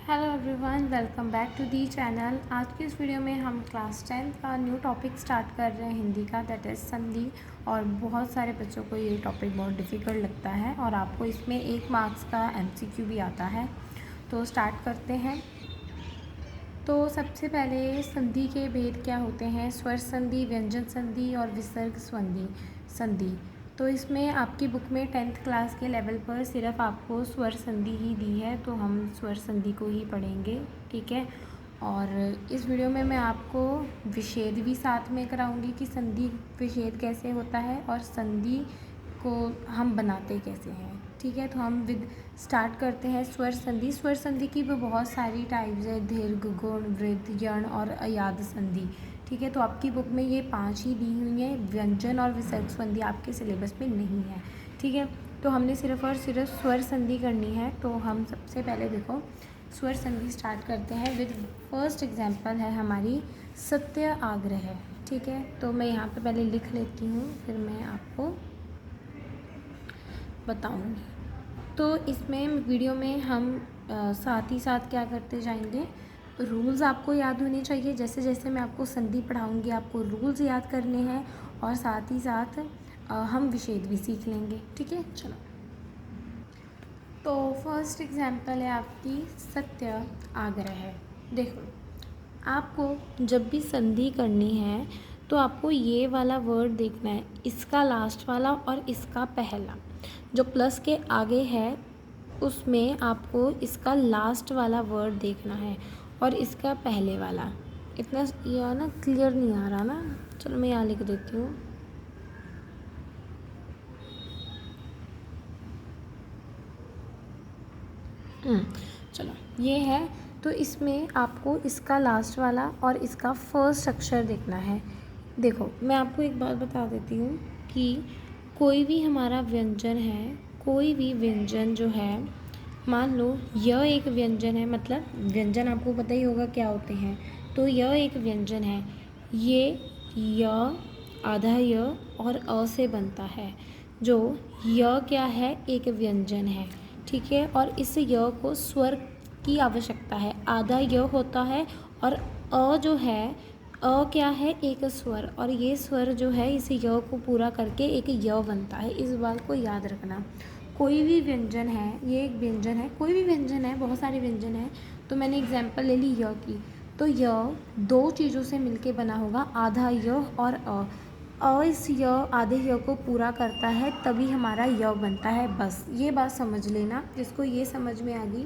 Hello everyone, welcome back to the channel. आज की इस वीडियो में हम क्लास 10 का न्यू टॉपिक स्टार्ट कर रहे हैं हिंदी का, दैट इज़ संधि। और बहुत सारे बच्चों को ये टॉपिक बहुत डिफ़िकल्ट लगता है और आपको इसमें 1 मार्क्स का एमसीक्यू भी आता है। तो स्टार्ट करते हैं। तो सबसे पहले संधि के भेद क्या होते हैं? स्वर संधि, व्यंजन संधि और विसर्ग संधि। तो इसमें आपकी बुक में 10th क्लास के लेवल पर सिर्फ आपको स्वर संधि ही दी है, तो हम स्वर संधि को ही पढ़ेंगे, ठीक है। और इस वीडियो में मैं आपको विच्छेद भी साथ में कराऊंगी कि संधि विच्छेद कैसे होता है और संधि को हम बनाते कैसे हैं, ठीक है। तो हम स्टार्ट करते हैं स्वर संधि। स्वर संधि की भी बहुत सारी टाइप्स है, दीर्घ, गुण, वृत्त, यण और अयाद संधि, ठीक है। तो आपकी बुक में ये 5 ही दी हुई हैं। व्यंजन और विसर्ग संधि आपके सिलेबस में नहीं है, ठीक है। तो हमने सिर्फ और सिर्फ स्वर संधि करनी है। तो हम सबसे पहले देखो स्वर संधि स्टार्ट करते हैं विद फर्स्ट एग्जाम्पल है हमारी सत्य आग्रह, ठीक है। तो मैं यहाँ पे पहले लिख लेती हूँ, फिर मैं आपको बताऊँगी। तो इसमें वीडियो में हम साथ ही साथ क्या करते जाएंगे, रूल्स आपको याद होने चाहिए। जैसे जैसे मैं आपको संधि पढ़ाऊँगी आपको रूल्स याद करने हैं और साथ ही साथ हम विच्छेद भी सीख लेंगे, ठीक है। चलो, तो फर्स्ट एग्जाम्पल है आपकी सत्य आग्रह। देखो, आपको जब भी संधि करनी है तो आपको ये वाला वर्ड देखना है, इसका लास्ट वाला और इसका पहला। जो प्लस के आगे है उसमें आपको इसका लास्ट वाला वर्ड देखना है और इसका पहले वाला। इतना यह ना क्लियर नहीं आ रहा ना, चलो मैं यहाँ लिख देती हूँ। चलो, ये है। तो इसमें आपको इसका लास्ट वाला और इसका फर्स्ट अक्षर देखना है। देखो, मैं आपको एक बात बता देती हूँ कि कोई भी हमारा व्यंजन है, कोई भी व्यंजन जो है, मान लो यह एक व्यंजन है, मतलब व्यंजन आपको पता ही होगा क्या होते हैं। तो यह एक व्यंजन है, ये य, आधा य और अ से बनता है। जो य क्या है, एक व्यंजन है, ठीक है। और इस य को स्वर की आवश्यकता है, आधा य होता है और अ जो है, अ क्या है, एक स्वर, और ये स्वर जो है इस य को पूरा करके एक य बनता है। इस बात को याद रखना। कोई भी व्यंजन है, ये एक व्यंजन है, कोई भी व्यंजन है, बहुत सारे व्यंजन हैं। तो मैंने एग्जाम्पल ले ली य की। तो य 2 चीज़ों से मिलके बना होगा, आधा य और अ। इस य आधे य को पूरा करता है तभी हमारा य बनता है। बस ये बात समझ लेना, जिसको ये समझ में आ गई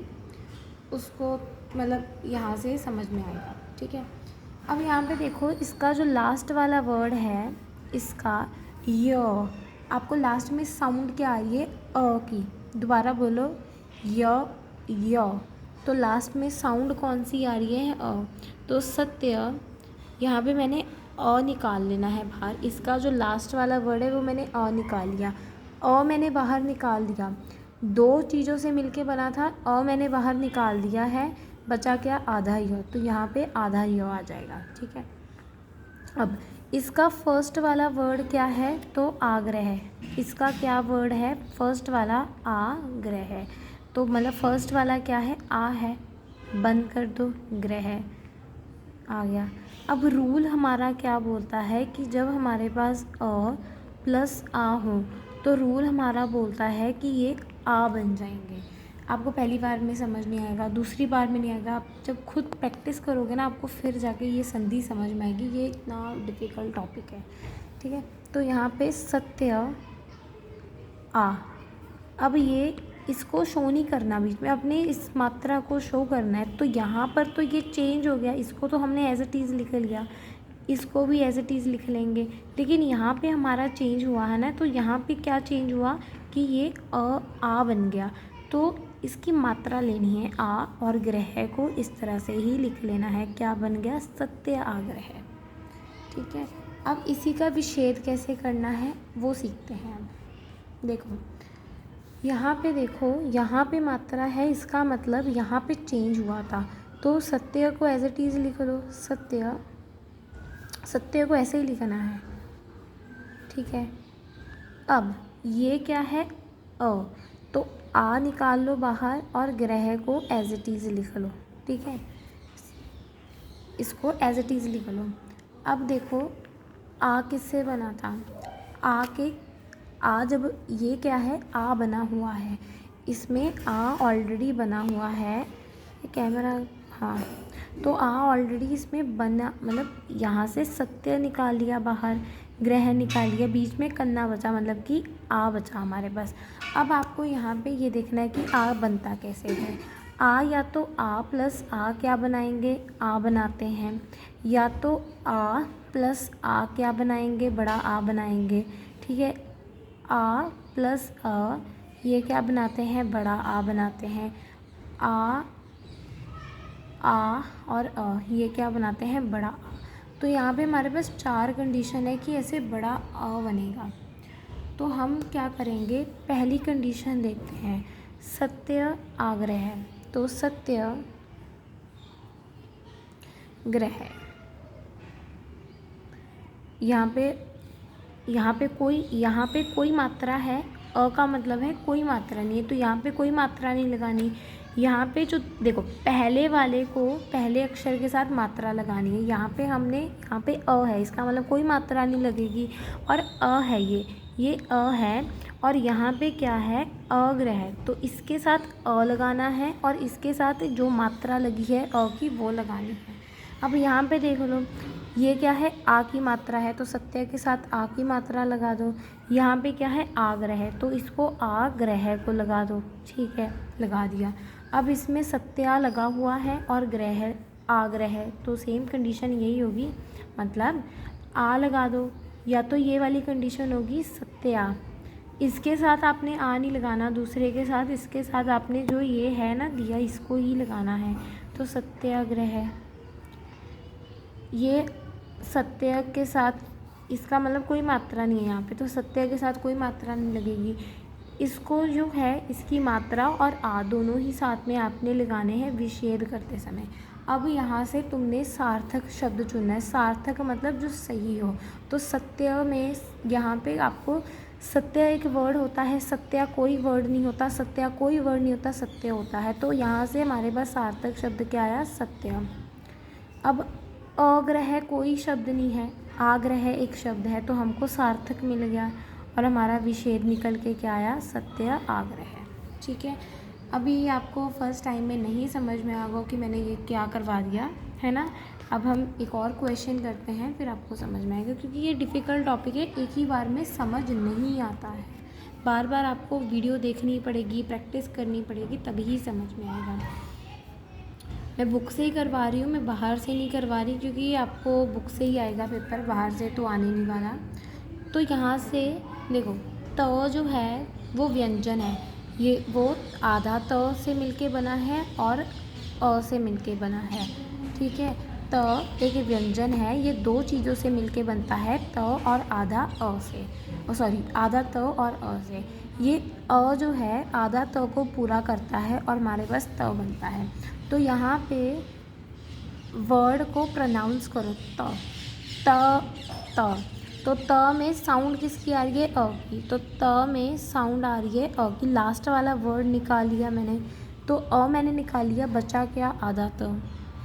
उसको मतलब यहाँ से समझ में आएगा, ठीक है। अब यहाँ पे देखो, इसका जो लास्ट वाला वर्ड है, इसका य, आपको लास्ट में साउंड क्या आ रही है, अ की। दोबारा बोलो, य। तो लास्ट में साउंड कौन सी आ रही है, अ। तो सत्य, यहाँ पे मैंने अ निकाल लेना है बाहर। इसका जो लास्ट वाला वर्ड है वो मैंने अ निकाल लिया, अ मैंने बाहर निकाल दिया। 2 चीज़ों से मिलके बना था, अ मैंने बाहर निकाल दिया है, बचा क्या, आधा य। तो यहाँ पे आधा य आ जाएगा, ठीक है। अब इसका फर्स्ट वाला वर्ड क्या है, तो आग्रह। इसका क्या वर्ड है, फर्स्ट वाला आग्रह। तो मतलब फर्स्ट वाला क्या है, आ है, बंद कर दो, ग्रह आ गया। अब रूल हमारा क्या बोलता है कि जब हमारे पास अ प्लस आ हो तो रूल हमारा बोलता है कि ये आ बन जाएंगे। आपको पहली बार में समझ नहीं आएगा, दूसरी बार में नहीं आएगा, आप जब खुद प्रैक्टिस करोगे ना आपको फिर जाके ये संधि समझ में आएगी। ये इतना डिफ़िकल्ट टॉपिक है, ठीक है। तो यहाँ पे सत्य आ, अब ये इसको शो नहीं करना, बीच में अपने इस मात्रा को शो करना है। तो यहाँ पर तो ये चेंज हो गया, इसको तो हमने एज इट इज़ लिख लिया, इसको भी एज इट इज़ लिख लेंगे। लेकिन यहाँ पे हमारा चेंज हुआ है ना, तो यहाँ पे क्या चेंज हुआ कि ये आ बन गया। तो इसकी मात्रा लेनी है आ, और ग्रह को इस तरह से ही लिख लेना है। क्या बन गया, सत्य आग्रह, ठीक है। अब इसी का विच्छेद कैसे करना है वो सीखते हैं। अब देखो, यहाँ पे देखो, यहाँ पे मात्रा है, इसका मतलब यहाँ पे चेंज हुआ था। तो सत्य को एज इट इज़ लिख दो, सत्य को ऐसे ही लिखना है, ठीक है। अब ये क्या है, अ। तो आ निकाल लो बाहर और ग्रह को एज इट इज़ लिख लो, ठीक है, इसको एज इट इज़ लिख लो। अब देखो आ किससे बना था, आ जब ये क्या है, आ बना हुआ है, इसमें आ ऑलरेडी बना हुआ है, ये कैमरा, हाँ, तो आ ऑलरेडी इसमें बना, मतलब यहाँ से सत्य निकाल लिया बाहर, ग्रह निकाल लिया, बीच में कन्ना बचा, मतलब कि आ बचा हमारे पास। अब आपको यहाँ पे ये देखना है कि आ बनता कैसे है। आ या तो आ प्लस आ क्या बनाएंगे, आ बनाते हैं, या तो आ प्लस आ क्या बनाएंगे, बड़ा आ बनाएंगे, ठीक है। आ प्लस अ ये क्या बनाते हैं, बड़ा आ बनाते हैं। आ और अ ये क्या बनाते हैं, बड़ा आ। तो यहाँ पे हमारे पास 4 कंडीशन है कि ऐसे बड़ा अ बनेगा। तो हम क्या करेंगे, पहली कंडीशन देखते हैं, सत्य आग्रह। तो सत्य ग्रह, यहाँ पे कोई मात्रा है, अ का मतलब है कोई मात्रा नहीं है, तो यहाँ पे कोई मात्रा नहीं लगानी। यहाँ पे जो देखो पहले वाले को पहले अक्षर के साथ मात्रा लगानी है, यहाँ पे अ है, इसका मतलब कोई मात्रा नहीं लगेगी, और अ है ये अ है, और यहाँ पे क्या है, अग्रह, तो इसके साथ अ लगाना है, और इसके साथ जो मात्रा लगी है अ की वो लगानी है। अब यहाँ पे देख लो, ये क्या है, आ की मात्रा है, तो सत्य के साथ आ की मात्रा लगा दो। यहाँ पे क्या है, आग्रह, तो इसको आग्रह को लगा दो, ठीक है, लगा दिया। अब इसमें सत्या लगा हुआ है और ग्रह आग्रह, तो सेम कंडीशन यही होगी, मतलब आ लगा दो, या तो ये वाली कंडीशन होगी सत्या, इसके साथ आपने आ नहीं लगाना, दूसरे के साथ, इसके साथ आपने जो ये है ना दिया, इसको ही लगाना है, तो सत्याग्रह। ये सत्य के साथ, इसका मतलब कोई मात्रा नहीं है यहाँ पे, तो सत्य के साथ कोई मात्रा नहीं लगेगी। इसको जो है, इसकी मात्रा और आ दोनों ही साथ में आपने लगाने हैं विच्छेद करते समय। अब यहाँ से तुमने सार्थक शब्द चुनना है, सार्थक मतलब जो सही हो। तो सत्य में यहाँ पे आपको, सत्य एक वर्ड होता है, सत्या कोई वर्ड नहीं होता, सत्या कोई वर्ड नहीं होता, सत्य होता है। तो यहाँ से हमारे पास सार्थक शब्द क्या आया, सत्य। अब अग्रह कोई शब्द नहीं है, आग्रह एक शब्द है, तो हमको सार्थक मिल गया, और हमारा विच्छेद निकल के क्या आया, सत्य आग्रह, ठीक है। अभी आपको फर्स्ट टाइम में नहीं समझ में आएगा कि मैंने ये क्या करवा दिया है ना। अब हम एक और क्वेश्चन करते हैं, फिर आपको समझ में आएगा, क्योंकि ये डिफ़िकल्ट टॉपिक है, एक ही बार में समझ नहीं आता है, बार बार आपको वीडियो देखनी पड़ेगी, प्रैक्टिस करनी पड़ेगी, तभी समझ में आएगा। मैं बुक से ही करवा रही हूँ, मैं बाहर से नहीं करवा रही, क्योंकि आपको बुक से ही आएगा पेपर, बाहर से तो आने नहीं वाला। तो यहाँ से देखो, त जो है वो व्यंजन है, ये वो आधा त से मिलके बना है और अ से मिलके बना है, ठीक है। त एक व्यंजन है, ये 2 चीज़ों से मिलके बनता है, त और आधा अ से, आधा त और अ से। ये अ जो है आधा त को पूरा करता है और हमारे पास त बनता है। तो यहाँ पे वर्ड को प्रोनाउंस करो, त त, तो त में साउंड किसकी आ रही है, अ की, तो त में साउंड आ रही है अ की, लास्ट वाला वर्ड निकाल लिया मैंने, तो अ मैंने निकाल लिया, बचा क्या, आधा त,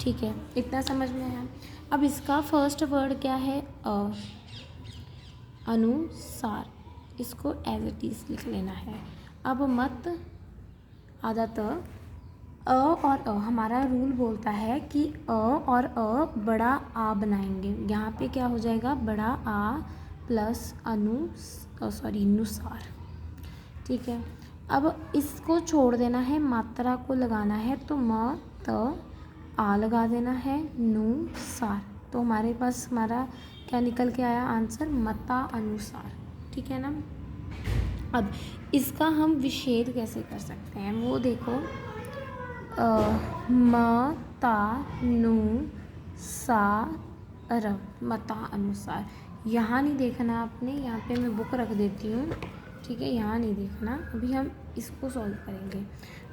ठीक है, इतना समझ में आया। अब इसका फर्स्ट वर्ड क्या है, अ, अनुसार, इसको एज इट इज लिख लेना है। अब मत, आधा त, अ और अ, हमारा रूल बोलता है कि अ और अ बड़ा आ बनाएंगे, यहाँ पे क्या हो जाएगा, बड़ा आ प्लस नुसार, ठीक है। अब इसको छोड़ देना है, मात्रा को लगाना है, तो म त आ लगा देना है, नुसार, तो हमारे पास हमारा क्या निकल के आया आंसर, मता अनुसार, ठीक है ना। अब इसका हम विच्छेद कैसे कर सकते हैं वो देखो, मता नु सा र, मता अनुसार, यहाँ नहीं देखना आपने, यहाँ पे मैं बुक रख देती हूँ, ठीक है, यहाँ नहीं देखना, अभी हम इसको सॉल्व करेंगे।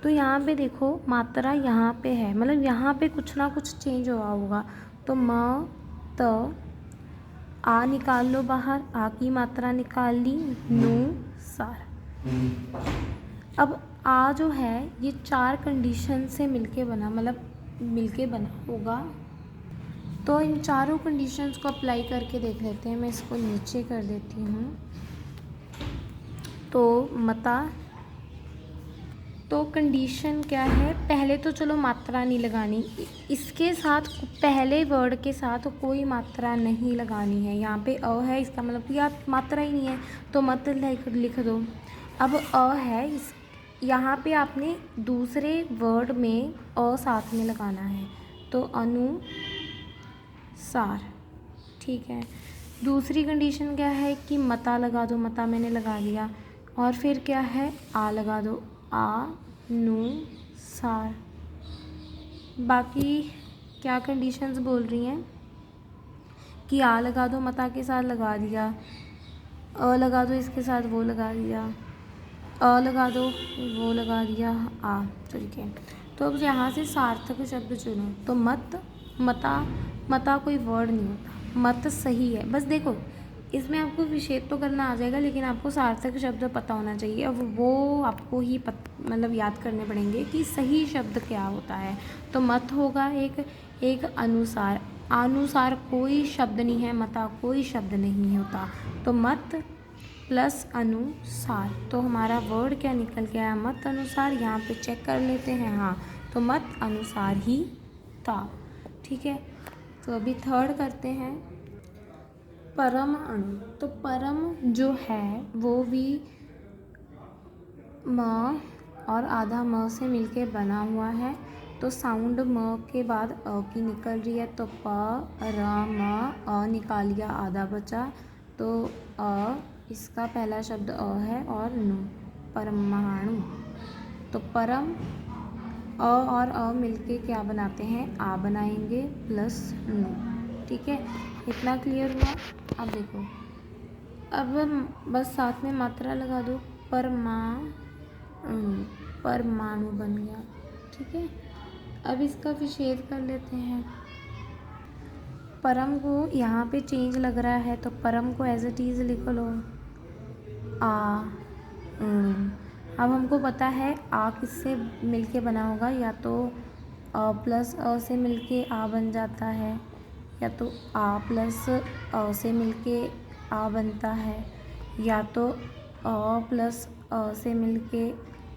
तो यहाँ पे देखो मात्रा यहाँ पे है, मतलब यहाँ पे कुछ ना कुछ चेंज हुआ होगा, तो म त, आ निकाल लो बाहर, आ की मात्रा निकाल ली, नु सार। अब आ जो है ये 4 कंडीशन से मिलके बना, मतलब मिलके बना होगा। तो इन चारों कंडीशंस को अप्लाई करके देख लेते हैं। मैं इसको नीचे कर देती हूँ। तो मता, तो कंडीशन क्या है, पहले तो चलो मात्रा नहीं लगानी, इसके साथ पहले वर्ड के साथ कोई मात्रा नहीं लगानी है। यहाँ पे अ है, इसका मतलब कि आप मात्रा ही नहीं है तो मत लिख दो। अब अ है, इस यहाँ पे आपने दूसरे वर्ड में अ साथ में लगाना है, तो अनुसार। ठीक है। दूसरी कंडीशन क्या है कि मता लगा दो, मता मैंने लगा दिया। और फिर क्या है, आ लगा दो, अनुसार। बाकी क्या कंडीशंस बोल रही हैं कि आ लगा दो, मता के साथ लगा दिया, अ लगा दो, इसके साथ वो लगा दिया, अ लगा दो, वो लगा दिया, आ। ठीक है। तो अब यहाँ से सार्थक शब्द चुनो। तो मत, मता, मता कोई वर्ड नहीं होता, मत सही है। बस देखो, इसमें आपको विच्छेद तो करना आ जाएगा, लेकिन आपको सार्थक शब्द पता होना चाहिए। अब वो आपको ही मतलब याद करने पड़ेंगे कि सही शब्द क्या होता है। तो मत होगा एक अनुसार, अनुसार कोई शब्द नहीं है, मता कोई शब्द नहीं होता। तो मत प्लस अनुसार, तो हमारा वर्ड क्या निकल के आया, मत अनुसार। यहाँ पे चेक कर लेते हैं, हाँ, तो मत अनुसार ही था। ठीक है। तो अभी थर्ड करते हैं, परम अणु। तो परम जो है वो भी म और आधा म से मिलके बना हुआ है। तो साउंड म के बाद अ की निकल रही है, तो प र म अ निकाल लिया, आधा बचा। तो अ, इसका पहला शब्द अ है और नु, परमाणु। तो परम, अ और अ मिलके क्या बनाते हैं, आ बनाएंगे प्लस नु। ठीक है, इतना क्लियर हुआ। अब देखो, अब बस साथ में मात्रा लगा दो, परमाणु, परमाणु बन गया। ठीक है। अब इसका विच्छेद कर लेते हैं। परम को यहाँ पे चेंज लग रहा है, तो परम को एज इट इज़ लिख लो, आ। अब हमको पता है आ किससे मिलके बना होगा, या तो अ प्लस अ से मिलके आ बन जाता है, या तो आ प्लस अ से मिलके आ बनता है, या तो अ प्लस अ से मिलके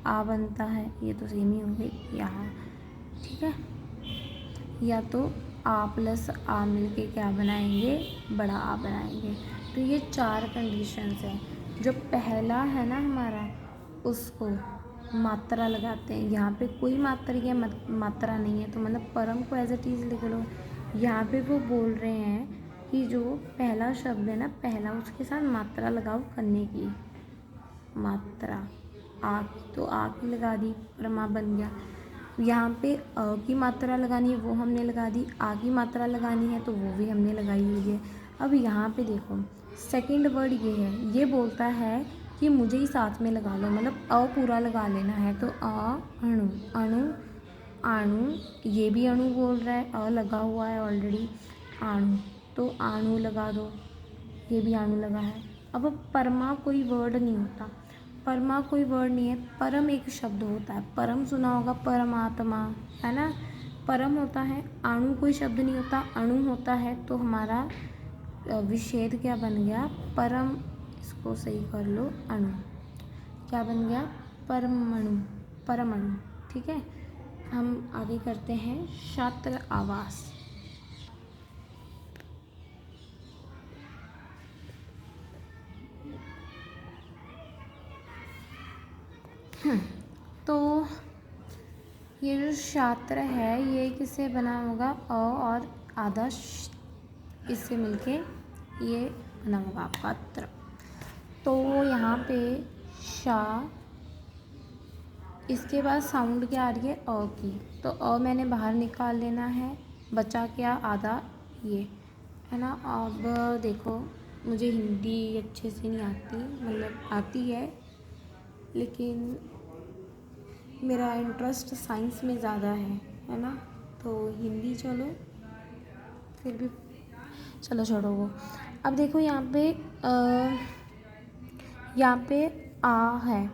आ बनता है, ये तो सेम ही हो गई यहाँ। ठीक है। या तो आ प्लस आ मिलके क्या बनाएंगे, बड़ा आ बनाएंगे। तो ये चार कंडीशंस हैं। जो पहला है ना हमारा, उसको मात्रा लगाते हैं। यहाँ पे कोई मात्रा या मात्रा नहीं है, तो मतलब परम को एज इट इज़ लिख लो। यहाँ पे वो बोल रहे हैं कि जो पहला शब्द है ना, पहला, उसके साथ मात्रा लगाओ करने की, मात्रा आ, तो आ की लगा दी, परमा बन गया। यहाँ पे अ की मात्रा लगानी है, वो हमने लगा दी। आ की मात्रा लगानी है, तो वो भी हमने लगाई हुई है। अब यहाँ पे देखो, सेकंड वर्ड ये है, ये बोलता है कि मुझे ही साथ में लगा लो, मतलब अ पूरा लगा लेना है। तो अ, अणु, अणु, आणु, ये भी अणु बोल रहा है, अ लगा हुआ है ऑलरेडी, आणु, तो आणु लगा दो, ये भी आणु लगा है। अब परमा कोई वर्ड नहीं होता, परमा कोई वर्ड नहीं है, परम एक शब्द होता है। परम सुना होगा, परमात्मा, है ना, परम होता है। अणु कोई शब्द नहीं होता, अणु होता है। तो हमारा विच्छेद क्या बन गया, परम, इसको सही कर लो, अणु, क्या बन गया, परमाणु, परमाणु। ठीक है। हम आगे करते हैं छात्र आवास। तो ये जो छात्र है, ये किससे बना होगा, अ और आधा इससे मिलके ये बना होगा आपका त्र। तो यहाँ पे शा, इसके बाद साउंड क्या आ रही है, अ की, तो अ मैंने बाहर निकाल लेना है, बचा क्या, आधा ये, है ना। अब देखो, मुझे हिंदी अच्छे से नहीं आती, मतलब आती है, लेकिन मेरा इंटरेस्ट साइंस में ज़्यादा है ना, तो हिंदी चलो, फिर भी चलो छोड़ो वो। अब देखो यहाँ पे आ है,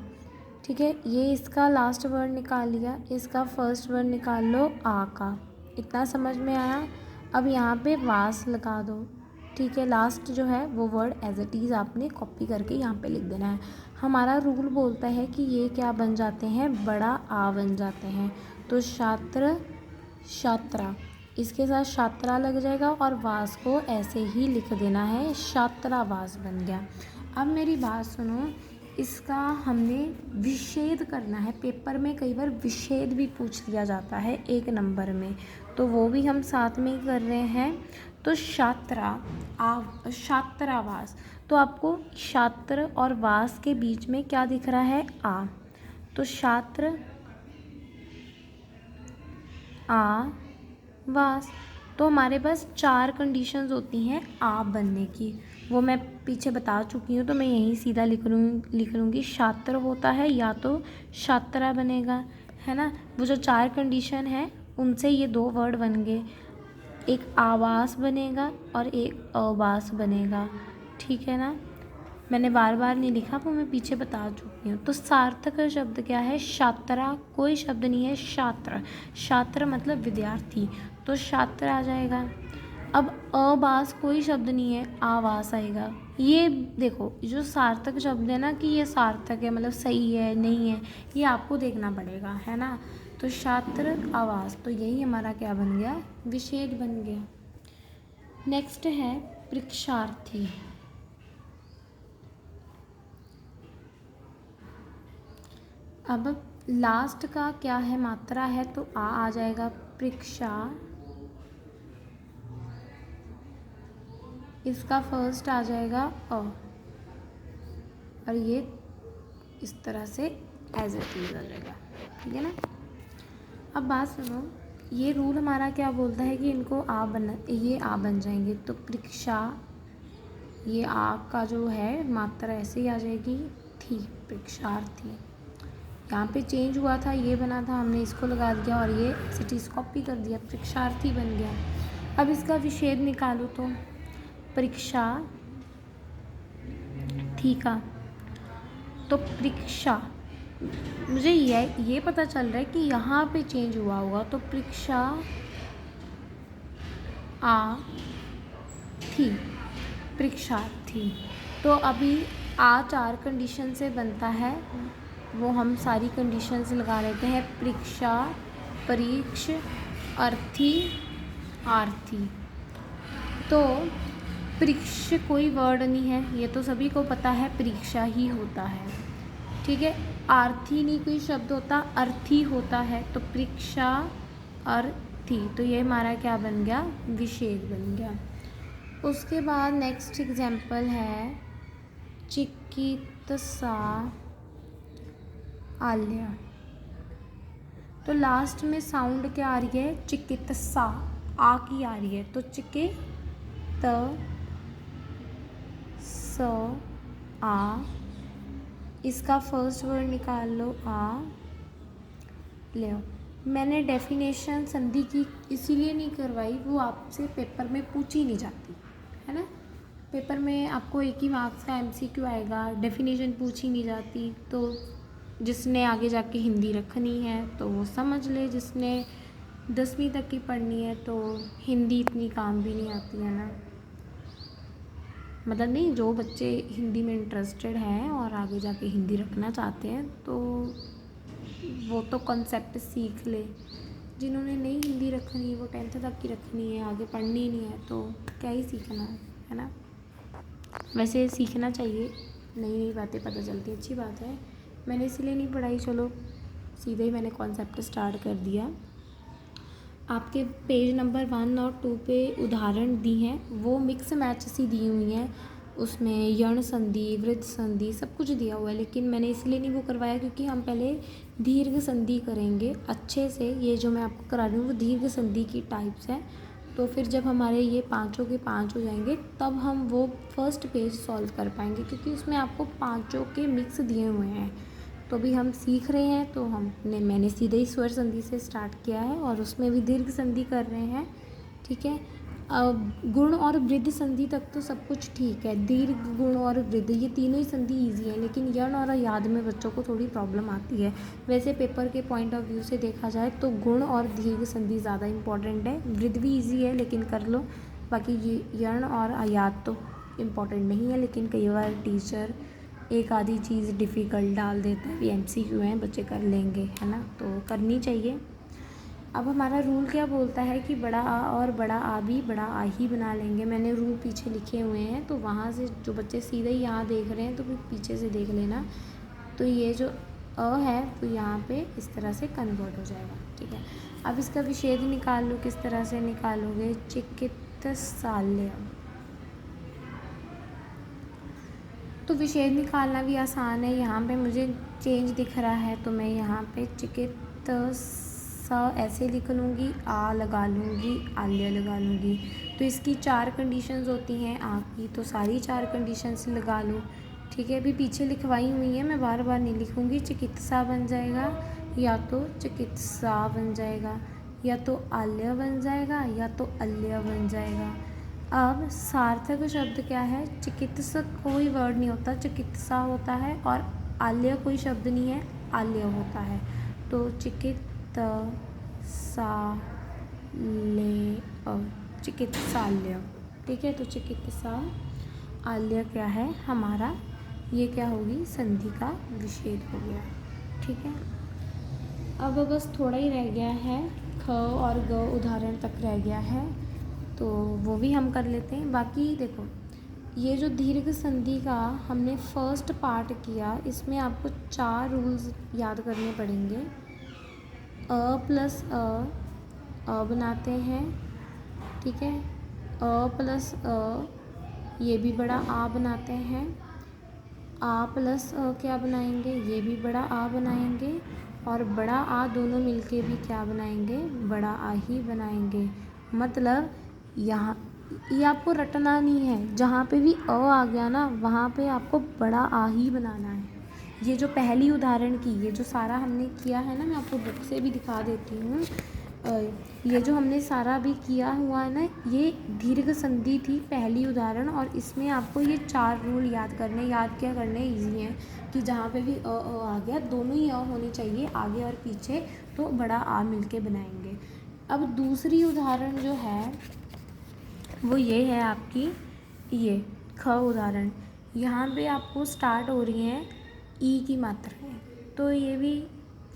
ठीक है, ये इसका लास्ट वर्ड निकाल लिया, इसका फर्स्ट वर्ड निकाल लो आ का, इतना समझ में आया। अब यहाँ पे वास लगा दो, ठीक है। लास्ट जो है वो वर्ड एज इट इज़ आपने कॉपी करके यहाँ पे लिख देना है। हमारा रूल बोलता है कि ये क्या बन जाते हैं, बड़ा आ बन जाते हैं। तो छात्र, छात्रा, इसके साथ छात्रा लग जाएगा और वास को ऐसे ही लिख देना है, छात्रावास बन गया। अब मेरी बात सुनो, इसका हमने विच्छेद करना है। पेपर में कई बार विच्छेद भी पूछ लिया जाता है 1 नंबर में, तो वो भी हम साथ में ही कर रहे हैं। तो छात्रावास, तो आपको छात्र और वास के बीच में क्या दिख रहा है, आ। तो छात्र आ वास। तो हमारे पास 4 कंडीशंस होती हैं आ बनने की, वो मैं पीछे बता चुकी हूँ, तो मैं यहीं सीधा लिख लूँगी छात्र होता है या तो छात्रा बनेगा, है ना। वो जो 4 कंडीशन है उनसे ये 2 वर्ड बन गए, एक आवास बनेगा और एक अवास बनेगा, ठीक है ना। मैंने बार बार नहीं लिखा, वो मैं पीछे बता चुकी हूँ। तो सार्थक शब्द क्या है, छात्रा कोई शब्द नहीं है, छात्र, छात्र मतलब विद्यार्थी, तो छात्र आ जाएगा। अब अवास कोई शब्द नहीं है, आवास आएगा। ये देखो जो सार्थक शब्द है ना, कि ये सार्थक है मतलब सही है नहीं है, ये आपको देखना पड़ेगा, है ना। तो छात्र आवास, तो यही हमारा क्या बन गया, विच्छेद बन गया। नेक्स्ट है परीक्षार्थी। अब लास्ट का क्या है, मात्रा है, तो आ जाएगा। परीक्षा, इसका फर्स्ट आ जाएगा अ, और ये इस तरह से एज इट इज आ जाएगा, ठीक है ना। अब बात सुनो, ये रूल हमारा क्या बोलता है कि इनको ये आ बन जाएंगे। तो परीक्षा, ये आ का जो है मात्रा ऐसे ही आ जाएगी, थी, परीक्षार्थी। यहाँ पे चेंज हुआ था, ये बना था, हमने इसको लगा दिया और ये सिटीज कॉपी कर दिया, परीक्षार्थी बन गया। अब इसका विच्छेद निकालो, तो परीक्षा थी का, तो परीक्षा, मुझे ये पता चल रहा है कि यहाँ पे चेंज हुआ होगा। तो परीक्षा आ थी, परीक्षार्थी। तो अभी आ 4 कंडीशन से बनता है, वो हम सारी कंडीशंस लगा लेते हैं। परीक्षा, परीक्ष, अर्थी, आर्थी। तो परीक्ष कोई वर्ड नहीं है, ये तो सभी को पता है, परीक्षा ही होता है, ठीक है। आर्थी नहीं कोई शब्द होता, अर्थी होता है। तो परीक्षा, अर्थी, तो ये हमारा क्या बन गया, विच्छेद बन गया। उसके बाद नेक्स्ट एग्जाम्पल है चिकित्सा आल्या। तो लास्ट में साउंड क्या आ रही है, चिकित्सा, आ की आ रही है। तो स आ, इसका फर्स्ट वर्ड निकाल लो, आ ले। मैंने डेफिनेशन संधि की इसीलिए नहीं करवाई, वो आपसे पेपर में पूछी नहीं जाती, है ना। पेपर में आपको 1 ही मार्क्स का MCQ आएगा, डेफिनेशन पूछी नहीं जाती। तो जिसने आगे जाके हिंदी रखनी है तो वो समझ ले, जिसने 10वीं तक की पढ़नी है तो हिंदी इतनी काम भी नहीं आती है ना। मतलब नहीं, जो बच्चे हिंदी में इंटरेस्टेड हैं और आगे जाके हिंदी रखना चाहते हैं तो वो तो कॉन्सेप्ट सीख ले। जिन्होंने नहीं हिंदी रखनी, वो 10th तक की रखनी है, आगे पढ़नी नहीं है, तो क्या ही सीखना है ना। वैसे सीखना चाहिए, नई नई बातें पता चलती, अच्छी बात है। मैंने इसलिए नहीं पढ़ाई, चलो सीधे ही मैंने कॉन्सेप्ट स्टार्ट कर दिया। आपके पेज नंबर 1 और 2 पे उदाहरण दी हैं, वो मिक्स मैच सी दी हुई हैं, उसमें यण संधि, वृद्ध संधि सब कुछ दिया हुआ है। लेकिन मैंने इसलिए नहीं वो करवाया क्योंकि हम पहले दीर्घ संधि करेंगे अच्छे से। ये जो मैं आपको करा रही हूँ वो दीर्घ संधि की टाइप्स है। तो फिर जब हमारे ये 5 के 5 हो जाएंगे तब हम वो फर्स्ट पेज सॉल्व कर पाएंगे, क्योंकि उसमें आपको 5 के मिक्स दिए हुए हैं। तो अभी हम सीख रहे हैं, तो मैंने सीधे ही स्वर संधि से स्टार्ट किया है और उसमें भी दीर्घ संधि कर रहे हैं, ठीक है। गुण और वृद्ध संधि तक तो सब कुछ ठीक है। दीर्घ, गुण और वृद्ध ये तीनों ही संधि ईजी है, लेकिन यण और याद में बच्चों को थोड़ी प्रॉब्लम आती है। वैसे पेपर के पॉइंट ऑफ व्यू से देखा जाए तो गुण और दीर्घ संधि ज़्यादा इंपॉर्टेंट है। वृद्ध भी ईजी है लेकिन कर लो, बाकी ये यण और याद तो इम्पॉर्टेंट नहीं है, लेकिन कई बार टीचर एक आधी चीज़ डिफ़िकल्ट डाल देता है। MCQ हैं, बच्चे कर लेंगे, है ना, तो करनी चाहिए। अब हमारा रूल क्या बोलता है कि बड़ा आ और बड़ा आ भी बड़ा आ ही बना लेंगे। मैंने रूल पीछे लिखे हुए हैं, तो वहाँ से जो बच्चे सीधे ही यहाँ देख रहे हैं तो फिर पीछे से देख लेना। तो ये जो अ है तो यहाँ पे इस तरह से कन्वर्ट हो जाएगा, ठीक है। अब इसका विच्छेद निकाल लो। किस तरह से निकालोगे? चिकित्सालय। तो विच्छेद निकालना भी आसान है। यहाँ पे मुझे चेंज दिख रहा है तो मैं यहाँ पे चिकित्सा ऐसे लिख लूँगी, आ लगा लूँगी, आल्य लगा लूँगी। तो इसकी 4 कंडीशंस होती हैं आ की, तो सारी 4 कंडीशंस लगा लो, ठीक है। अभी पीछे लिखवाई हुई है, मैं बार बार नहीं लिखूँगी। चिकित्सा बन जाएगा, या तो चिकित्सा बन जाएगा, या तो आल्य बन जाएगा, या तो अल्य बन जाएगा। अब सार्थक शब्द क्या है? चिकित्सक कोई वर्ड नहीं होता, चिकित्सा होता है, और आल्य कोई शब्द नहीं है, आल्य होता है। तो चिकित्सालय, ठीक है। तो चिकित्सा आल्य क्या है हमारा? ये क्या होगी? संधि का विच्छेद हो गया, ठीक है। अब बस थोड़ा ही रह गया है, ख और ग उदाहरण तक रह गया है, तो वो भी हम कर लेते हैं। बाकी देखो, ये जो दीर्घ संधि का हमने फर्स्ट पार्ट किया, इसमें आपको 4 रूल्स याद करने पड़ेंगे। अ प्लस अ बनाते हैं, ठीक है। अ प्लस अ, ये भी बड़ा आ बनाते हैं। आ प्लस अ क्या बनाएंगे? ये भी बड़ा आ बनाएंगे। और बड़ा आ दोनों मिलके भी क्या बनाएंगे? बड़ा आ ही बनाएंगे। मतलब यहाँ ये आपको रटना नहीं है, जहाँ पे भी अ आ गया ना वहाँ पे आपको बड़ा आ ही बनाना है। ये जो पहली उदाहरण की, ये जो सारा हमने किया है ना, मैं आपको बुक से भी दिखा देती हूँ। ये जो हमने सारा भी किया हुआ है ना, ये दीर्घ संधि थी पहली उदाहरण, और इसमें आपको ये 4 रूल याद करने। याद क्या करने? ईजी हैं कि जहाँ पे भी अ आ गया, दोनों ही अ होने चाहिए आगे और पीछे, तो बड़ा आ मिलके बनाएंगे। अब दूसरी उदाहरण जो है वो ये है आपकी, ये ख उदाहरण। यहाँ पे आपको स्टार्ट हो रही हैं ई की मात्राएं, तो ये भी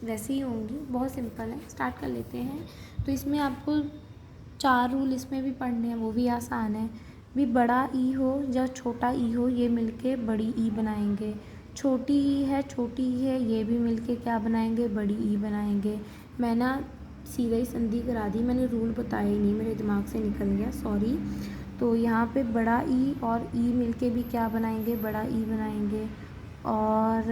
वैसे ही होंगी, बहुत सिंपल है। स्टार्ट कर लेते हैं। तो इसमें आपको 4 रूल इसमें भी पढ़ने हैं, वो भी आसान है। भी बड़ा ई हो या छोटा ई हो, ये मिलके बड़ी ई बनाएंगे। छोटी ई है, छोटी ई है, ये भी मिलके क्या बनाएंगे? बड़ी ई बनाएंगे। मैं ना सीधा ही संधि करा दी, मैंने रूल बताया ही नहीं, मेरे दिमाग से निकल गया, सॉरी। तो यहाँ पे बड़ा ई और ई मिलके भी क्या बनाएंगे? बड़ा ई बनाएंगे। और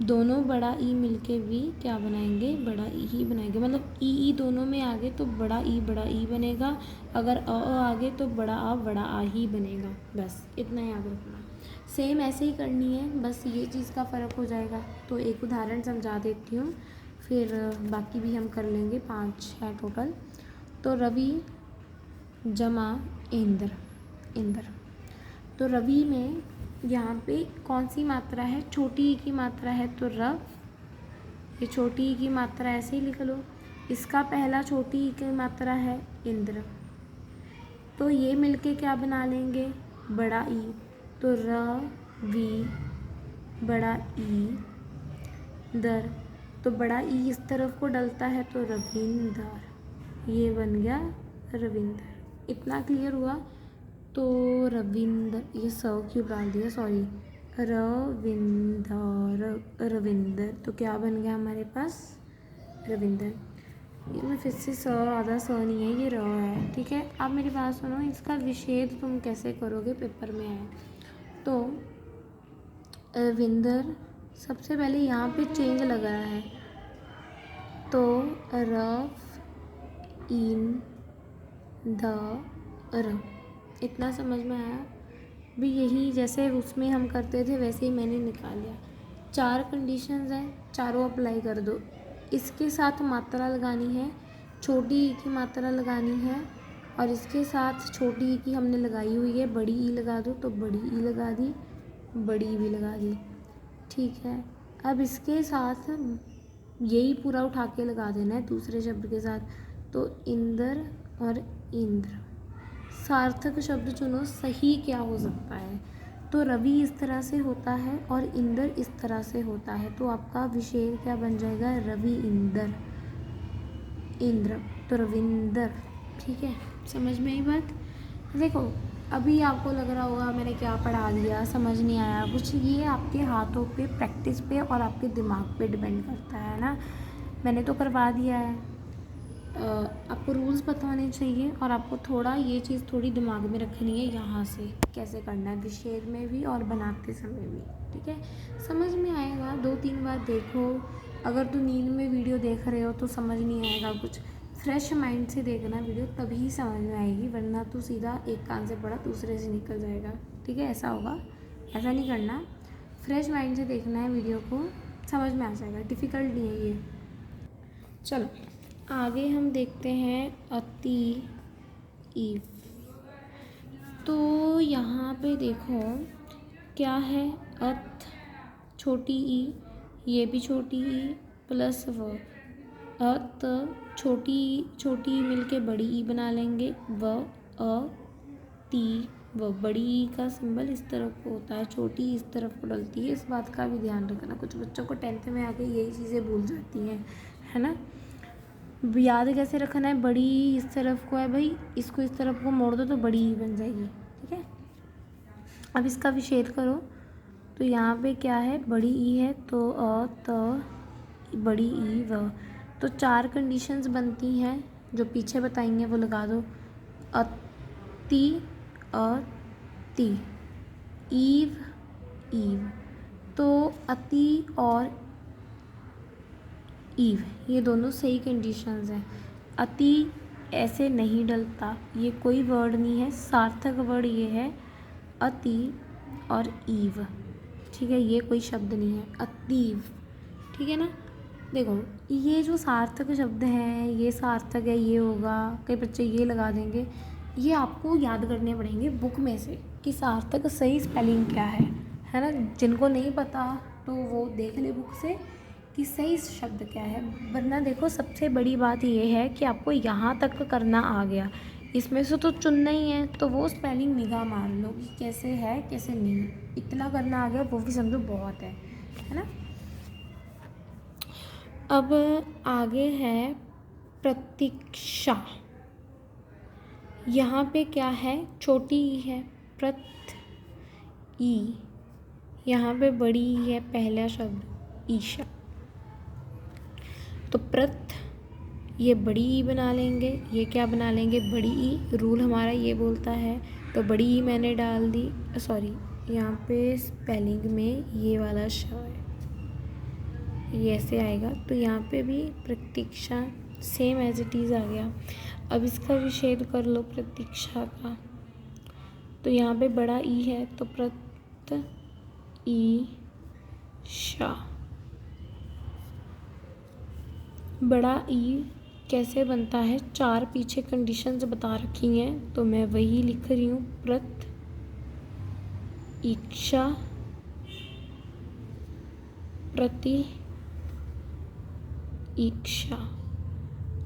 दोनों बड़ा ई मिलके भी क्या बनाएंगे? बड़ा ई ही बनाएंगे। मतलब ई दोनों में आगे तो बड़ा ई बनेगा, अगर अ आगे तो बड़ा आ ही बनेगा। बस इतना याद रखना। सेम ऐसे ही करनी है, बस ये चीज़ का फ़र्क हो जाएगा। तो एक उदाहरण समझा देती हूँ, फिर बाकी भी हम कर लेंगे। 5 है टोटल। तो रवि जमा इंद्र, इंद्र। तो रवि में यहाँ पे कौन सी मात्रा है? छोटी ई की मात्रा है, तो रव। ये छोटी ई की मात्रा ऐसे ही लिख लो। इसका पहला छोटी ई की मात्रा है इंद्र, तो ये मिलके क्या बना लेंगे? बड़ा ई। तो रवि बड़ा ई दर, तो बड़ा ई इस तरफ को डलता है तो रविंदर, ये बन गया रविंदर। इतना क्लियर हुआ? तो रविंदर, ये स क्यों डाल दिया, सॉरी, रविंदर, रविंदर, तो क्या बन गया हमारे पास? रविंदर। ये मैं फिर से स, आधा स नहीं है, ये र है, ठीक है। अब मेरी बात सुनो, इसका विच्छेद तुम कैसे करोगे? पेपर में है तो रविंदर, सबसे पहले यहाँ पे चेंज लग रहा है, तो रफ इन द र, इतना समझ में आया? भी यही जैसे उसमें हम करते थे वैसे ही मैंने निकाल लिया। 4 कंडीशंस हैं, चारों अप्लाई कर दो। इसके साथ मात्रा लगानी है, छोटी ई की मात्रा लगानी है और इसके साथ छोटी ई की हमने लगाई हुई है, बड़ी ई लगा दो तो बड़ी ई लगा दी, बड़ी ई भी लगा दी। ठीक है, अब इसके साथ यही पूरा उठा के लगा देना है दूसरे शब्द के साथ। तो इंदर और इंद्र। सार्थक शब्द चुनो, सही क्या हो सकता है। तो रवि इस तरह से होता है और इंदर इस तरह से होता है, तो आपका विशेष क्या बन जाएगा, रवि इंदर, इंद्र तो रविंदर। ठीक है, समझ में आई बात। देखो अभी आपको लग रहा होगा मैंने क्या पढ़ा दिया, समझ नहीं आया कुछ। ये आपके हाथों पे, प्रैक्टिस पे और आपके दिमाग पे डिपेंड करता है ना। मैंने तो करवा दिया है, आपको रूल्स पता होने चाहिए और आपको थोड़ा ये चीज़ थोड़ी दिमाग में रखनी है, यहाँ से कैसे करना है विषय में भी और बनाते समय भी। ठीक है, समझ में आएगा, 2-3 बार देखो। अगर तो नींद में वीडियो देख रहे हो तो समझ नहीं आएगा कुछ, फ्रेश माइंड से देखना वीडियो, तभी समझ में आएगी, वरना तो सीधा एक कान से पढ़ा दूसरे से निकल जाएगा। ठीक है, ऐसा होगा, ऐसा नहीं करना। फ्रेश माइंड से देखना है वीडियो को, समझ में आ जाएगा, डिफ़िकल्ट नहीं है ये। चलो आगे हम देखते हैं अति ईव। तो यहाँ पे देखो क्या है, अत छोटी ई, ये भी छोटी ई प्लस व, अत छोटी ई मिलके बड़ी ई बना लेंगे, व अ ती व। बड़ी ई का सिंबल इस तरफ को होता है, छोटी इस तरफ को डलती है, इस बात का भी ध्यान रखना। कुछ बच्चों को 10th में आके यही चीज़ें भूल जाती हैं, है ना। याद कैसे रखना है, बड़ी ई इस तरफ को है भाई, इसको इस तरफ को मोड़ दो तो बड़ी ई बन जाएगी। ठीक है, अब इसका विच्छेद करो तो यहाँ पे क्या है, बड़ी ई है तो अ त बड़ी ई व। तो 4 कंडीशंस बनती हैं, जो पीछे बताएंगे वो लगा दो। अति अति, ईव ईव। तो अति और ईव ये दोनों सही कंडीशंस हैं। अति ऐसे नहीं डलता, ये कोई वर्ड नहीं है, सार्थक वर्ड ये है अति और ईव। ठीक है, ये कोई शब्द नहीं है, अतीव। ठीक है ना। देखो ये जो सार्थक शब्द हैं, ये सार्थक है, ये होगा, कई बच्चे ये लगा देंगे, ये आपको याद करने पड़ेंगे बुक में से कि सार्थक सही स्पेलिंग क्या है ना। जिनको नहीं पता तो वो देख ले बुक से कि सही शब्द क्या है। वरना देखो सबसे बड़ी बात ये है कि आपको यहाँ तक करना आ गया, इसमें से तो चुनना ही है, तो वो स्पेलिंग निगाह मार लो कि कैसे है कैसे नहीं, इतना करना आ गया वो भी समझो बहुत है ना। अब आगे है प्रतीक्षा। यहाँ पे क्या है, छोटी ई है, प्रत ई, यहाँ पे बड़ी ई है, पहला शब्द ईशा। तो प्रत ये बड़ी ई बना लेंगे, ये क्या बना लेंगे, बड़ी ई। रूल हमारा ये बोलता है, तो बड़ी ई मैंने डाल दी, सॉरी यहाँ पे स्पेलिंग में ये वाला श है, ये ऐसे आएगा। तो यहाँ पे भी प्रतीक्षा सेम एज इट इज़ आ गया। अब इसका विच्छेद कर लो प्रतीक्षा का, तो यहाँ पे बड़ा ई है तो प्रत ई शा। बड़ा ई कैसे बनता है, 4 पीछे कंडीशंस बता रखी हैं, तो मैं वही लिख रही हूँ, प्रत इक्षा प्रति इक्षा।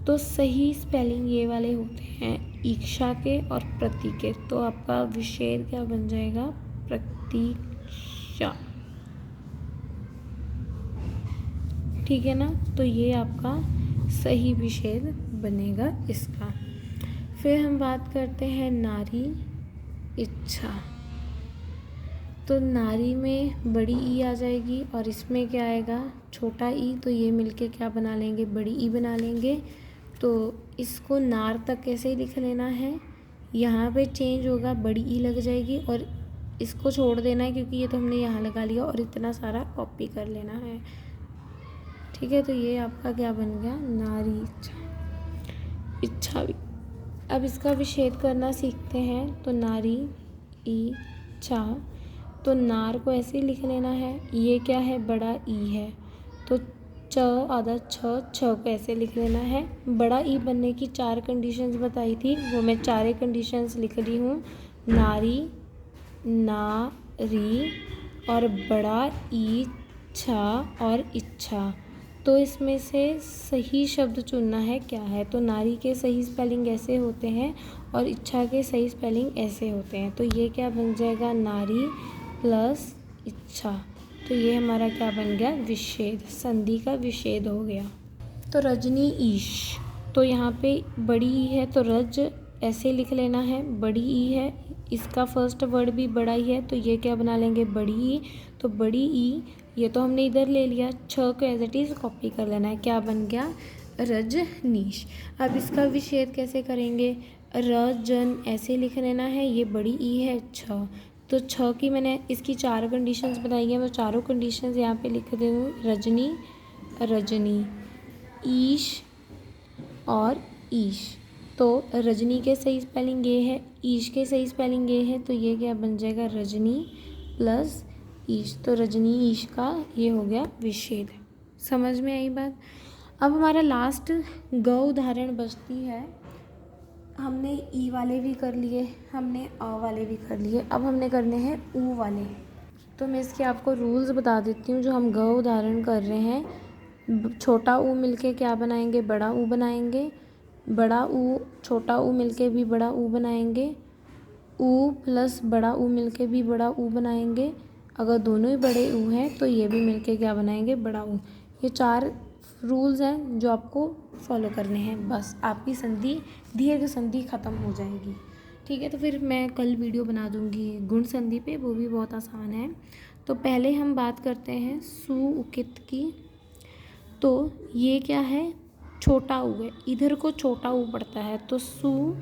तो सही स्पेलिंग ये वाले होते हैं, इक्षा के और प्रति के। तो आपका विच्छेद क्या बन जाएगा, प्रतीक्षा। ठीक है ना, तो ये आपका सही विच्छेद बनेगा इसका। फिर हम बात करते हैं नारी इच्छा। तो नारी में बड़ी ई आ जाएगी और इसमें क्या आएगा, छोटा ई। तो ये मिलके क्या बना लेंगे, बड़ी ई बना लेंगे। तो इसको नार तक कैसे ही लिख लेना है, यहाँ पे चेंज होगा, बड़ी ई लग जाएगी और इसको छोड़ देना है क्योंकि ये तो हमने यहाँ लगा लिया, और इतना सारा कॉपी कर लेना है। ठीक है, तो ये आपका क्या बन गया, नारी इच्छा, इच्छा भी। अब इसका विच्छेद करना सीखते हैं। तो नारी इच्छा, तो नार को ऐसे ही लिख लेना है, ये क्या है, बड़ा ई है, तो च आधा छ, छ को ऐसे लिख लेना है। बड़ा ई बनने की 4 कंडीशंस बताई थी, वो मैं 4 कंडीशंस लिख रही हूँ। नारी, नारी और बड़ा ई, छा और इच्छा। तो इसमें से सही शब्द चुनना है क्या है। तो नारी के सही स्पेलिंग ऐसे होते हैं और इच्छा के सही स्पेलिंग ऐसे होते हैं। तो ये क्या बन जाएगा, नारी प्लस इच्छा। तो ये हमारा क्या बन गया, विच्छेद, संधि का विच्छेद हो गया। तो रजनी ईश, तो यहाँ पे बड़ी ई है तो रज ऐसे लिख लेना है। बड़ी ई है, इसका फर्स्ट वर्ड भी बड़ा ही है, तो ये क्या बना लेंगे, बड़ी ई। तो बड़ी ई ये तो हमने इधर ले लिया, छ को एज इट इज़ कॉपी कर लेना है। क्या बन गया, रजनीश। अब इसका विच्छेद कैसे करेंगे, रजन ऐसे लिख लेना है, ये बड़ी ई है छ, तो छ की मैंने इसकी 4 कंडीशंस बनाई है, मैं चारों कंडीशंस यहाँ पे लिख दे हूँ। रजनी, रजनी, ईश और ईश। तो रजनी के सही स्पेलिंग ये है, ईश के सही स्पेलिंग ये है, तो ये क्या बन जाएगा, रजनी प्लस ईश। तो रजनी ईश का ये हो गया विच्छेद। समझ में आई बात। अब हमारा लास्ट ग उदाहरण बचती है। हमने ई वाले भी कर लिए, हमने अ वाले भी कर लिए, अब हमने करने हैं ऊ वाले। तो मैं इसके आपको रूल्स बता देती हूँ जो हम ग उदाहरण कर रहे हैं। छोटा ऊ मिलके क्या बनाएंगे, बड़ा ऊ बनाएंगे। बड़ा ऊ छोटा ऊ मिलके भी बड़ा ऊ बनाएंगे। ऊ प्लस बड़ा ऊ मिलके भी बड़ा ऊ बनाएंगे। अगर दोनों ही बड़े ऊ हैं तो ये भी मिलके क्या बनाएंगे, बड़ा ऊ। ये 4 रूल्स हैं जो आपको फॉलो करने हैं, बस आपकी संधि दीर्घ संधि ख़त्म हो जाएगी। ठीक है, तो फिर मैं कल वीडियो बना दूँगी गुण संधि पे, वो भी बहुत आसान है। तो पहले हम बात करते हैं सु उकित की। तो ये क्या है, छोटा ऊ है, इधर को छोटा ऊ पड़ता है, तो सु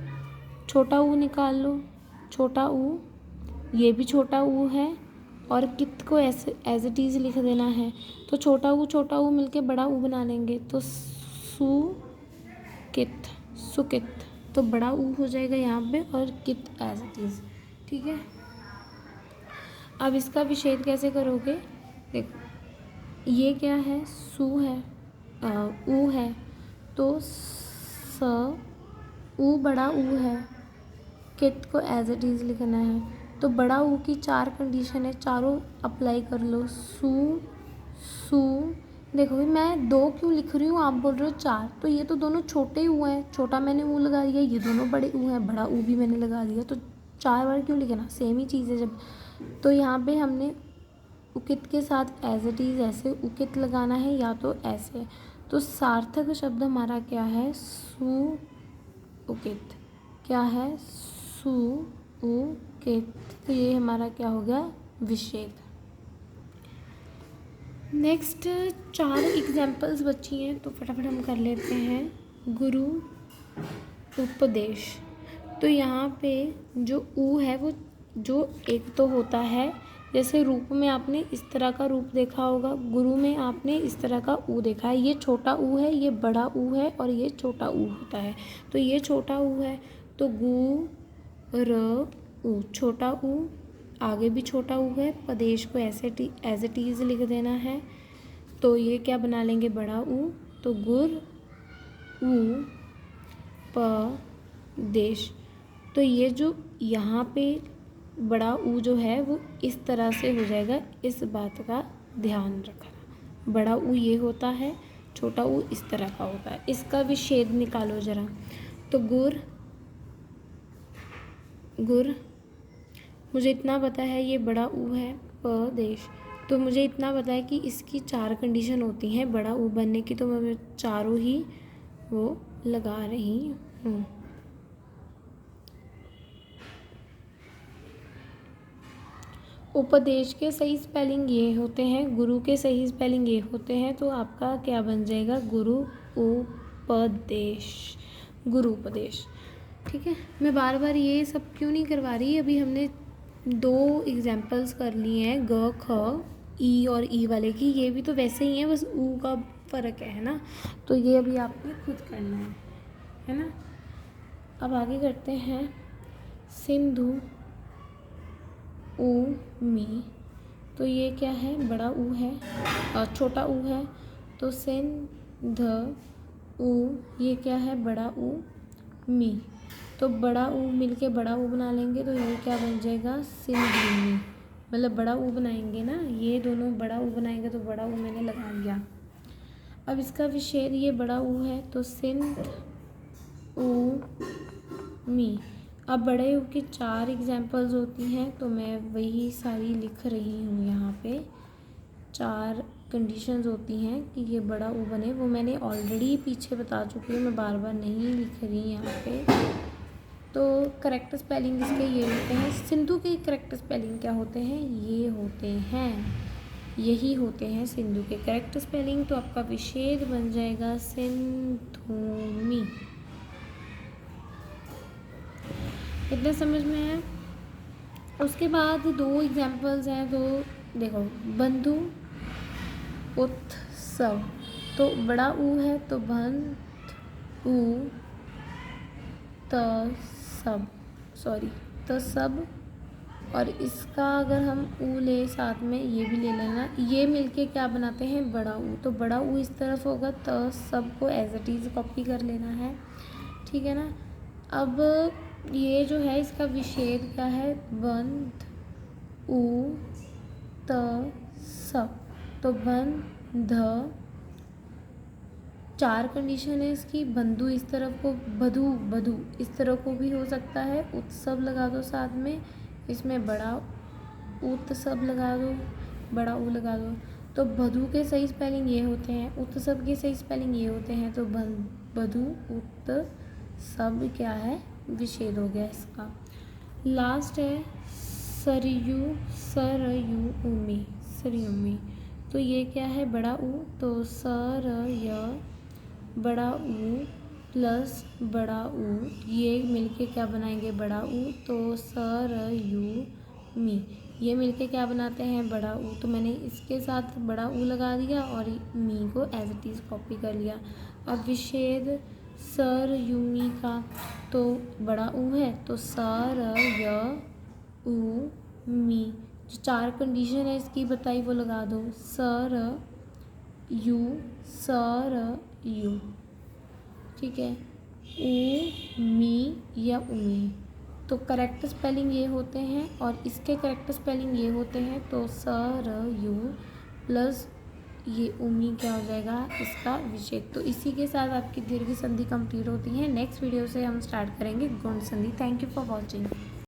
छोटा ऊ निकाल लो, छोटा ऊ, ये भी छोटा ऊ है और कित को ऐसे एज इट इज़ लिख देना है। तो छोटा ऊ मिलके बड़ा ऊ बना लेंगे, तो सु कित, सुकित। तो बड़ा ऊ हो जाएगा यहाँ पे और कित एज इट इज़। ठीक है, अब इसका विच्छेद कैसे करोगे, देखो ये क्या है, सु है, ऊ है, तो स ऊ बड़ा ऊ है, कित को एज इट इज़ लिखना है। तो बड़ा ऊ की 4 कंडीशन है, चारों अप्लाई कर लो। सु, सु, देखो भाई मैं 2 क्यों लिख रही हूँ, आप बोल रहे हो 4, तो ये तो दोनों छोटे ऊ हैं, छोटा मैंने ऊ लगा दिया, ये दोनों बड़े ऊ हैं, बड़ा ऊ भी मैंने लगा दिया, तो 4 बार क्यों लिखना, सेम ही चीज़ है जब। तो यहाँ पे हमने उकित के साथ एज इट इज़ ऐसे उकित लगाना है या तो ऐसे। तो सार्थक शब्द हमारा क्या है, सु उकित। क्या है, सु उकित। तो ये हमारा क्या हो गया, विच्छेद। नेक्स्ट 4 एग्जाम्पल्स बची हैं, तो फटाफट हम कर लेते हैं। गुरु उपदेश, तो यहाँ पे जो ऊ है वो जो एक तो होता है, जैसे रूप में आपने इस तरह का रूप देखा होगा, गुरु में आपने इस तरह का ऊ देखा है। ये छोटा ऊ है, ये बड़ा ऊ है और ये छोटा ऊ होता है। तो ये छोटा ऊ है, तो गु र ऊ, छोटा ऊ, आगे भी छोटा ऊ है, प्रदेश को ऐसे एज इट इज़ लिख देना है। तो ये क्या बना लेंगे, बड़ा ऊ, तो गुर ऊ प देश। तो ये जो यहाँ पे बड़ा ऊ जो है वो इस तरह से हो जाएगा, इस बात का ध्यान रखना। बड़ा ऊ ये होता है, छोटा ऊ इस तरह का होता है। इसका विच्छेद निकालो ज़रा। तो गुर, गुर, मुझे इतना पता है ये बड़ा ऊ है, प देश, तो मुझे इतना पता है कि इसकी 4 कंडीशन होती हैं बड़ा ऊ बनने की, तो मैं चारों ही वो लगा रही हूँ। उपदेश के सही स्पेलिंग ये होते हैं, गुरु के सही स्पेलिंग ये होते हैं, तो आपका क्या बन जाएगा, गुरु उपदेश, गुरु उपदेश। ठीक है, मैं बार बार ये सब क्यों नहीं करवा रही, अभी हमने 2 एग्जाम्पल्स कर लिए हैं, ग ख ई और ई वाले की, ये भी तो वैसे ही हैं, बस ऊ का फ़र्क है ना। तो ये अभी आपने खुद करना है ना। अब आगे करते हैं, सिंधु ऊ मी, तो ये क्या है, बड़ा ऊ है, छोटा ऊ है, तो सिन ध उ, ये क्या है बड़ा ऊ मी, तो बड़ा ऊ मिलके बड़ा ऊ बना लेंगे तो ये क्या बन जाएगा सिंधुनी, मतलब बड़ा ऊ बनाएंगे ना, ये दोनों बड़ा ऊ बनाएंगे तो बड़ा ऊ मैंने लगा लिया। अब इसका विच्छेद ये बड़ा ऊ है तो सिंध ऊ मी। अब बड़े ऊ की 4 एग्जाम्पल्स होती हैं तो मैं वही सारी लिख रही हूँ यहाँ पे। 4 कंडीशंस होती हैं कि ये बड़ा ऊ बने, वो मैंने ऑलरेडी पीछे बता चुकी हूँ, मैं बार बार नहीं लिख रही यहाँ पे। तो करेक्ट स्पेलिंग इसके ये होते हैं। सिंधु के करेक्ट स्पेलिंग क्या होते हैं, ये होते हैं, यही होते हैं सिंधु के करेक्ट स्पेलिंग। तो आपका विच्छेद बन जाएगा सिंधुमी। इतना समझ में है। उसके बाद 2 एग्जाम्पल्स हैं, तो देखो बंधु उत्सव, तो बड़ा ऊ है तो बंध ऊ त सब, तो सब, और इसका अगर हम ऊ ले साथ में ये भी ले लेना, ये मिलके क्या बनाते हैं बड़ा ऊ, तो बड़ा ऊ इस तरफ होगा तो सबको एज इट इज़ कॉपी कर लेना है, ठीक है ना। अब ये जो है इसका विच्छेद क्या है बंध ऊ त सब, तो बंध 4 कंडीशन है इसकी। बंधु इस तरफ को, बधु इस तरफ को भी हो सकता है। उत्सव लगा दो साथ में, इसमें बड़ा उत्सव लगा दो, बड़ा ऊ लगा दो। तो बधु के सही स्पेलिंग ये होते हैं, उत्सव के सही स्पेलिंग ये होते हैं, तो बधु उत्सव क्या है विच्छेद हो गया इसका। लास्ट है सरयू, सरयुमी, सरयुमी, तो ये क्या है बड़ा ऊ, तो सरय बड़ा ऊ प्लस बड़ा ऊ, ये मिलके क्या बनाएंगे बड़ा ऊ, तो सरयुमी, ये मिलके क्या बनाते हैं बड़ा ऊ। तो मैंने इसके साथ बड़ा ऊ लगा दिया और मी को एज इट इज़ कॉपी कर लिया। अब विच्छेद सरयुमी का, तो बड़ा ऊ है तो सरय ऊ मी, जो 4 कंडीशन है इसकी बताई वो लगा दो, सरयू, सरयू, ठीक है, ऊ मी या उमी। तो करेक्ट स्पेलिंग ये होते हैं और इसके करेक्ट स्पेलिंग ये होते हैं, तो सरयू प्लस ये उमी क्या हो जाएगा इसका विच्छेद। तो इसी के साथ आपकी दीर्घ संधि कंप्लीट होती है। नेक्स्ट वीडियो से हम स्टार्ट करेंगे गुण संधि। Thank you for watching.